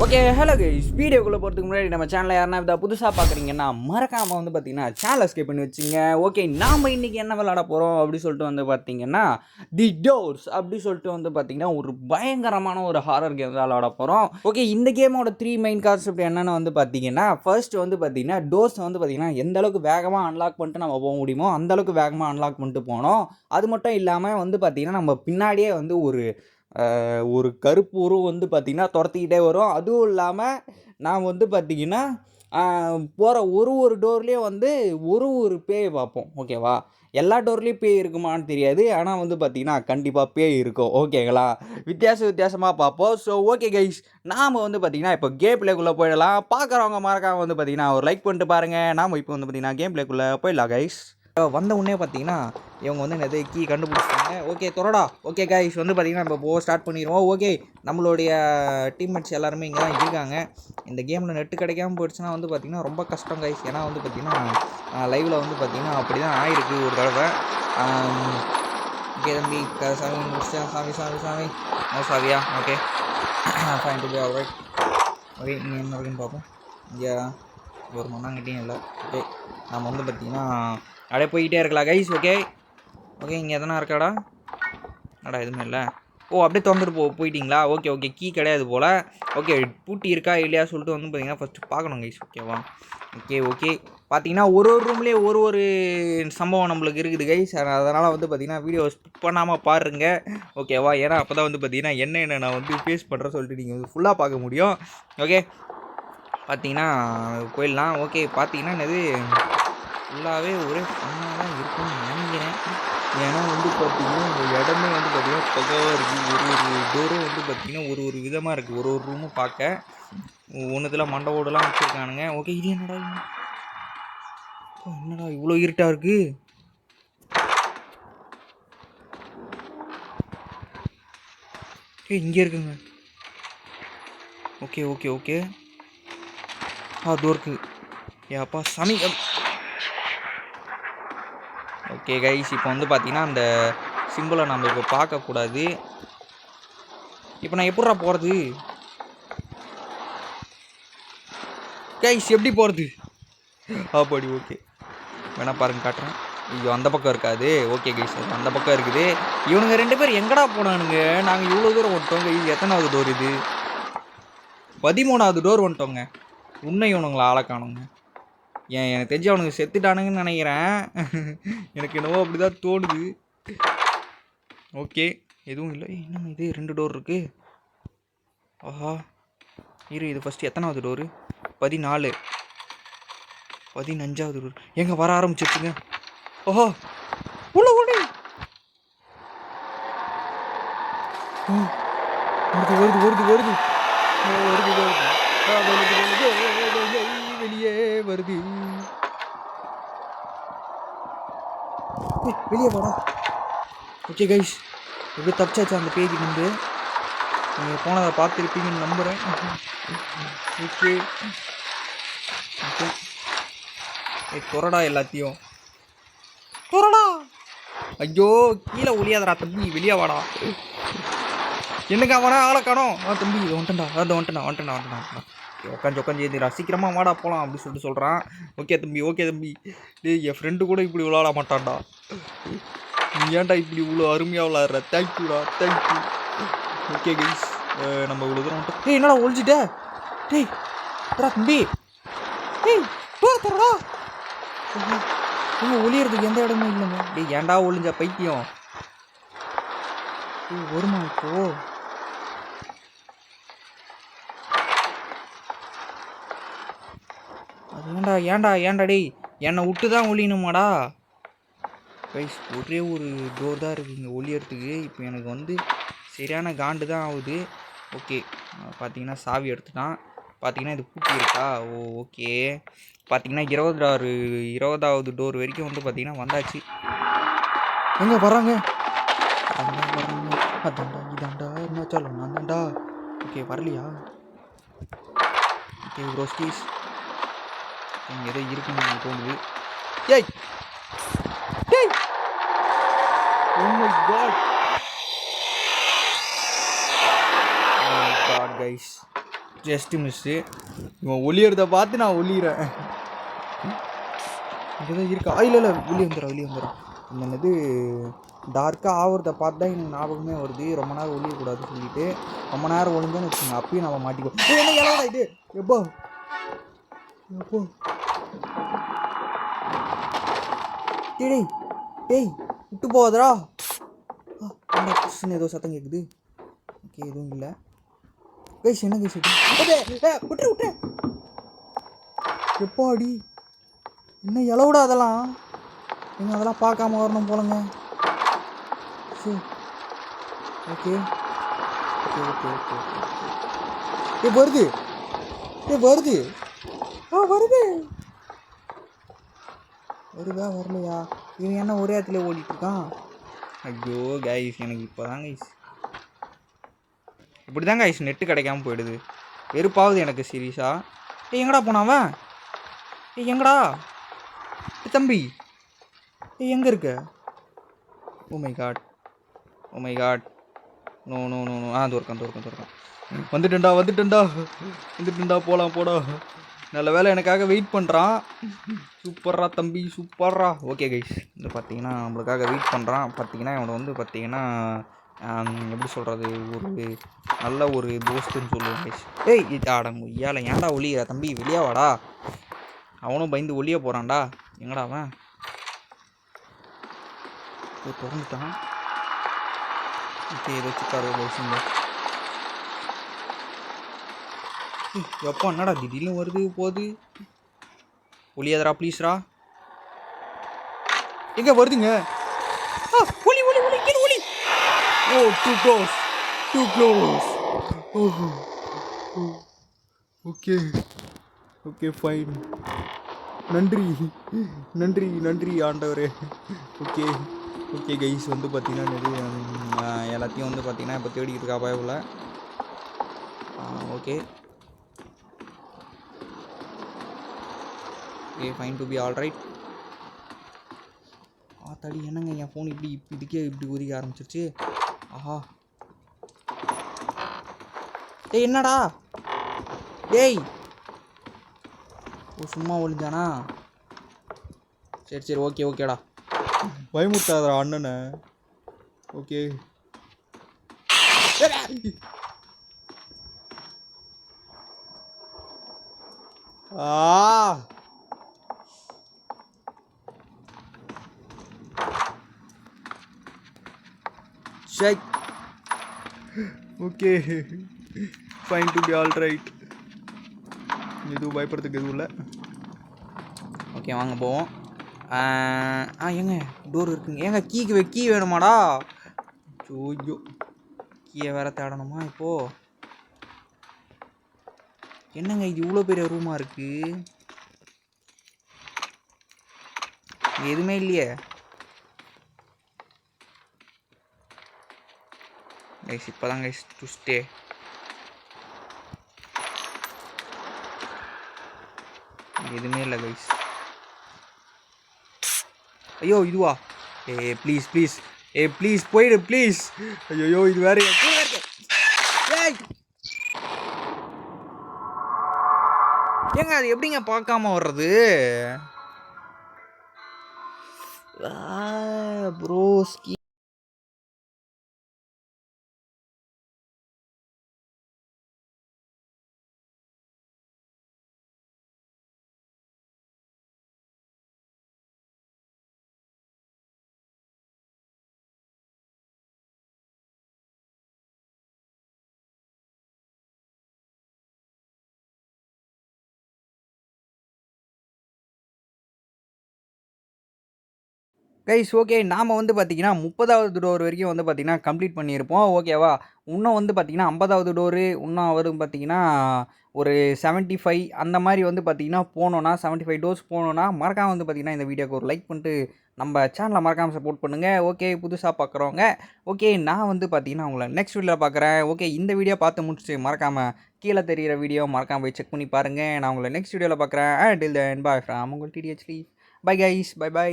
Okay hello guys, வீடியோக்குள்ளே போகிறதுக்கு முன்னாடி நம்ம சேனலை யாருன்னா இதை புதுசாக பார்க்குறீங்கன்னா மறக்காமல் வந்து பார்த்தீங்கன்னா சேனலை ஸ்கிப் பண்ணி வச்சுங்க. ஓகே, நாம் இன்றைக்கி என்ன விளாட போகிறோம் அப்படி சொல்லிட்டு வந்து பார்த்தீங்கன்னா தி டோர்ஸ் அப்படி சொல்லிட்டு வந்து பார்த்தீங்கன்னா ஒரு பயங்கரமான ஒரு ஹாரர் கேம் தான் விளாட போகிறோம். ஓகே, இந்த கேமோட 3 மெயின் கான்செப்ட் என்னென்னு வந்து பார்த்தீங்கன்னா, ஃபர்ஸ்ட் வந்து பார்த்தீங்கன்னா டோர்ஸ் வந்து பார்த்தீங்கன்னா எந்த அளவுக்கு வேகமாக அன்லாக் பண்ணிட்டு நம்ம போக முடியுமோ அந்தளவுக்கு வேகமாக அன்லாக் பண்ணிட்டு போனோம். அது மட்டும் இல்லாமல் வந்து பார்த்தீங்கன்னா நம்ம பின்னாடியே வந்து ஒரு கருப்பு உருவம் வந்து பார்த்திங்கன்னா துரத்திக்கிட்டே வரும். அதுவும் இல்லாமல் நான் வந்து பார்த்திங்கன்னா போகிற ஒரு டோர்லேயும் வந்து ஒரு பேய் பார்ப்போம். ஓகேவா, எல்லா டோர்லேயும் பேய் இருக்குமான்னு தெரியாது, ஆனால் வந்து பார்த்திங்கன்னா கண்டிப்பாக பேய் இருக்கும். ஓகேங்களா, வித்தியாசமாக பார்ப்போம். ஸோ ஓகே கைஸ், நாம் வந்து பார்த்திங்கன்னா இப்போ கேம் பிளேக்குள்ளே போயிடலாம். பார்க்குறவங்க மறக்காம வந்து பார்த்திங்கன்னா ஒரு லைக் பண்ணிட்டு பாருங்கள். நாம் இப்போ வந்து பார்த்திங்கன்னா கேம் பிளேக்குள்ளே போயிடலாம் கைஸ். வந்த உடனே பார்த்தீங்கன்னா இவங்க வந்து நிறைய கீ கண்டுபிடிச்சிட்டாங்க. ஓகே தொடடா. ஓகே கைஸ், வந்து பார்த்தீங்கன்னா நம்ம போக ஸ்டார்ட் பண்ணிடுவோம். ஓகே, நம்மளுடைய டீம்மேட்ஸ் எல்லாருமே இங்கே தான் இருக்காங்க. இந்த கேமில் நெட்டு கிடைக்காம போயிடுச்சுன்னா வந்து பார்த்திங்கன்னா ரொம்ப கஷ்டம் கைஸ். ஏன்னா வந்து பார்த்திங்கன்னா லைவில் வந்து பார்த்திங்கன்னா அப்படி தான் ஆயிருக்கு ஒரு தடவை. ஓகே தம்பி, சாமி முடிச்சா சாமி சாவியா. Okay fine to be all right. Okay, இங்கே என்ன இருக்குன்னு பார்ப்போம். இங்கே ஒரு மண்ணாங்கட்டியும் இல்லை. ஓகே, நம்ம வந்து பார்த்திங்கன்னா அப்படியே போய்கிட்டே இருக்கலாம் கைஸ். ஓகே இங்கே எதனா இருக்காடா? அடா எதுவுமே இல்லை. ஓ, அப்படியே திறந்துட்டு போயிட்டீங்களா? ஓகே கீ கிடையாது போல். ஓகே, பூட்டி இருக்கா இல்லையா சொல்லிட்டு வந்து பார்த்தீங்கன்னா ஃபஸ்ட்டு பார்க்கணும் கைஸ். ஓகேவா, ஓகே பார்த்தீங்கன்னா ஒரு ரூம்லேயே ஒரு சம்பவம் நம்மளுக்கு இருக்குது கைஸ். அதனால் வந்து பார்த்திங்கன்னா வீடியோ ஸ்கிப் பண்ணாமல் பாருங்க. ஓகேவா, ஏன்னா அப்போ தான் வந்து பார்த்திங்கன்னா என்ன நான் வந்து ஃபேஸ் பண்ணுறேன் சொல்லிட்டு நீங்கள் வந்து ஃபுல்லாக பார்க்க முடியும். ஓகே, பார்த்தீங்கன்னா போயிடலாம். ஓகே, பார்த்தீங்கன்னா இது ஃபுல்லாகவே ஒரே ஃபன்னாக தான் இருக்கும்னு நினைக்கிறேன். ஏன்னா வந்து பார்த்திங்கன்னா இந்த இடமே வந்து பார்த்திங்கன்னா பகவாக இருக்குது. ஒரு டோரும் வந்து பார்த்திங்கன்னா ஒரு விதமாக இருக்குது. ஒரு ரூமும் பார்க்க ஒன்றுத்தில் மண்டை ஓடெல்லாம் வச்சுருக்கானுங்க. ஓகே, இது என்னடா இவ்வளோ இருட்டாக இருக்குது? இங்கே இருக்குங்க. ஓகே அது இருக்குது. ஏப்பா சாமி. ஓகே கைஸ், இப்போ வந்து பார்த்தீங்கன்னா அந்த சிம்பிளை நம்ம இப்போ பார்க்கக்கூடாது. இப்போ நான் எப்படா போகிறது கைஸ்? எப்படி போகிறது? அப்படி ஓகே வேணா பாருங்க, காட்டுறேன். ஐயோ, அந்த பக்கம் இருக்காது. ஓகே கைஸ், அந்த பக்கம் இருக்குது. இவனுங்க 2 பேர் எங்கடா போனானுங்க? நாங்கள் இவ்வளோ தூரம் வந்துட்டோங்க. இது எத்தனாவது டோர்? இது 13வது டோர் வந்துட்டோங்க. இன்னும் இவனுங்களா ஆளை காணுங்க. எனக்கு தெரிஞ்சு அவனுங்க செத்துட்டானுங்கன்னு நினைக்கிறேன். எனக்கு என்னவோ அப்படி தான் தோணுது. ஓகே, எதுவும் இல்லை. என்னங்க இது 2 டோர் இருக்குது. ஆஹா, இது ஃபஸ்ட்டு எத்தனாவது டோரு? 14, 15வது டோர். எங்கே வர ஆரம்பிச்சிருச்சுங்க? ஓஹோ, உள்ள வருது வெளியே வருது. வெளியே போடா. ஓகே கைஸ், எப்படி தப்பிச்சாச்சு அந்த பேஜ் வந்து. நீங்கள் போனதை பார்த்துருப்பீங்கன்னு நம்புகிறேன். ஓகே துறடா, எல்லாத்தையும் துறடா. ஐயோ, கீழே ஒளியாதடா தம்பி, வெளியே வாடா. என்னங்க அவனா ஆளை காணோம்? தம்பி வந்துட்டேன்டா. உட்காந்து ஏந்திரா, சீக்கிரமாக வாடா போகலாம் அப்படி சொல்லிட்டு சொல்கிறான். ஓகே தம்பி டேய், என் ஃப்ரெண்டு கூட இப்படி விளாட மாட்டான்டா. நீ ஏன்டா இப்படி இவ்வளோ அருமையாக விளாட்ற? தேங்க்யூடா, தேங்க்யூ. ஓகே கைஸ், நம்ம இவ்வளோ தூரம் வந்துட்டோம். டேய், என்னடா ஒழிச்சிட்ட? டேய் தம்பி, தரடா. ஒளியறதுக்கு எந்த இடமும் இல்லைங்க. டேய், ஏன்டா ஒழிஞ்சா பைத்தியம்? வருமா இப்போ? ஏன்டா டேய், என்னை விட்டு தான் ஒழியணுமாடா கைஸ்? ஒரே ஒரு டோர் தான் இருக்குங்க ஒளியறதுக்கு. இப்போ எனக்கு வந்து சரியான காண்டு தான் ஆகுது. ஓகே, பார்த்தீங்கன்னா சாவி எடுத்துட்டான். பார்த்தீங்கன்னா இது பூட்டி இருக்கா? ஓகே, பார்த்தீங்கன்னா 20வது டோர் வரைக்கும் வந்து பார்த்தீங்கன்னா வந்தாச்சு. எங்கே வராங்க? அதாண்டா இதாண்டா என்ன சொல்லும் அதாண்டா. ஓகே, வரலையா? ஓகே ப்ரோஸ்டீஸ், இங்கே ஏதோ இருக்குன்னு எனக்கு தோணுது. ஏய் oh my god guys, just miss. இவன் ஒளியறத பார்த்து நான் ஒளியிறேன். இங்கே தான் இருக்கா? இல்லை வெளியே வந்துடும். என்னது டார்க்காக ஆகிறத பார்த்து தான் எனக்கு ஞாபகமே வருது. ரொம்ப நேரம் ஒளியக்கூடாதுன்னு சொல்லிட்டு ரொம்ப நேரம் ஒளிஞ்சான்னு வச்சுக்கோங்க, அப்பயும் நம்ம மாட்டிக்குவோம். என்ன இலவடா இது? எப்போ டேய் விட்டு போகாதரா. ஏதோ சத்தம் கேட்குது. ஓகே, எதுவும் இல்லை கைஸ். என்ன கைஸ் விட்டு எப்பாடி என்ன இலவிடா அதெல்லாம்? நீங்கள் அதெல்லாம் பார்க்காம வரணும் போலங்க. சரி, ஓகே. வருது வருதா வரலையா? இவன் என்ன ஒரே இடத்துல ஓடிட்டுருக்கான்? ஐயோ கைஸ், எனக்கு இப்போ தான் கைஸ் இப்படி தான் கைஸ் நெட்டு கிடைக்காம போயிடுது. வெறுப்பாகுது எனக்கு சீரியஸாக. எங்கடா போனாவன்? எங்கடா தம்பி? எங்கே இருக்க? Oh my god. நோ. தோற்கான். வந்துட்டேன்டா. போடா. நல்ல வேலை எனக்காக வெயிட் பண்ணுறான். சூப்பர்ரா தம்பி, சூப்பர்ரா. ஓகே கைஸ், வந்து பார்த்தீங்கன்னா நம்மளுக்காக வெயிட் பண்ணுறான். பார்த்தீங்கன்னா இவனை வந்து பார்த்தீங்கன்னா எப்படி சொல்கிறது, ஒரு நல்ல ஒரு தோஸ்துன்னு சொல்லுவேன் கைஸ். ஆடம் ஐயால ஏன்டா ஒளியா தம்பி? வெளியே வாடா. அவனும் பயந்து ஒளிய போகிறான்டா. எங்கடா அவன்? திறந்துட்டான். ஓகே, ஏதோ சிக்காரோ கைஸுங்க. எப்போ என்னடா திடீர்னு வருது போகுது? ஒளியாதரா ப்ளீஸ்ரா. எங்கே வருதுங்க? ஒளி. ஓ, டூ க்ளோஸ். Okay fine. நன்றி ஆண்டவரே. ஓகே கைஸ், வந்து பார்த்தீங்கன்னா எல்லாத்தையும் வந்து பார்த்தீங்கன்னா இப்போ தேடிக்கிட்டு இருக்கா பயவுல. Okay fine to be all right. தடி என்னங்க என் ஃபோன் இதுக்கே இப்படி ஒதுக்க ஆரம்பிச்சிருச்சு. ஆஹா, என்னடா டேய்? ஓ, சும்மா ஒளிஞ்சானா? சரி ஓகேடா. பயமுட்டாதா அண்ணனை. Okay okay fine to be all right. எதுவும் பயப்படுறதுக்கு எதுவும் இல்லை. ஓகே வாங்க போவோம். ஏங்க டோர் இருக்குங்க. ஏங்க கீ வேணுமாடா? ஐயோ, கீயை வேற தேடணுமா இப்போது? என்னங்க இது இவ்வளோ பெரிய ரூமாக இருக்குது? இங்கே எதுவுமே இல்லையே கைஸ். இப்போ தான் கைஸ் ட்விஸ்டே. எதுவுமே இல்லை கைஸ். ஐயோ இதுவா? ப்ளீஸ் போயிடு ப்ளீஸ். ஐயோ இது வேற. ஏங்க அது எப்படிங்க பார்க்காம வர்றது? ப்ரோஸ்கி கைஸ். ஓகே, நாம் வந்து பார்த்திங்கன்னா 30வது டோர் வரைக்கும் வந்து பார்த்திங்கன்னா கம்ப்ளீட் பண்ணியிருப்போம். ஓகேவா? இன்னும் வந்து பார்த்திங்கன்னா 50வது டோரு இன்னும் வரும். பார்த்திங்கன்னா ஒரு 75 அந்த மாதிரி வந்து பார்த்திங்கன்னா போனோன்னா 75 டோர்ஸ் போனோன்னா மறக்காமல் வந்து பார்த்திங்கன்னா இந்த வீடியோக்கு ஒரு லைக் பண்ணிட்டு நம்ம சேனலை மறக்காமல் சப்போர்ட் பண்ணுங்கள். ஓகே, புதுசாக பார்க்குறவங்க. ஓகே, நான் வந்து பார்த்திங்கன்னா உங்களை நெக்ஸ்ட் வீடியோவில் பார்க்குறேன். ஓகே, இந்த வீடியோ பார்த்து முடிச்சுட்டு மறக்காமல் கீழே தெரிகிற வீடியோ மறக்காமல் போய் செக் பண்ணி பாருங்கள். நான் உங்களை நெக்ஸ்ட் வீடியோவில் பார்க்குறேன். டில் தென் பாய் ஃப்ரம் உங்கள் TDH. Bye guys, by.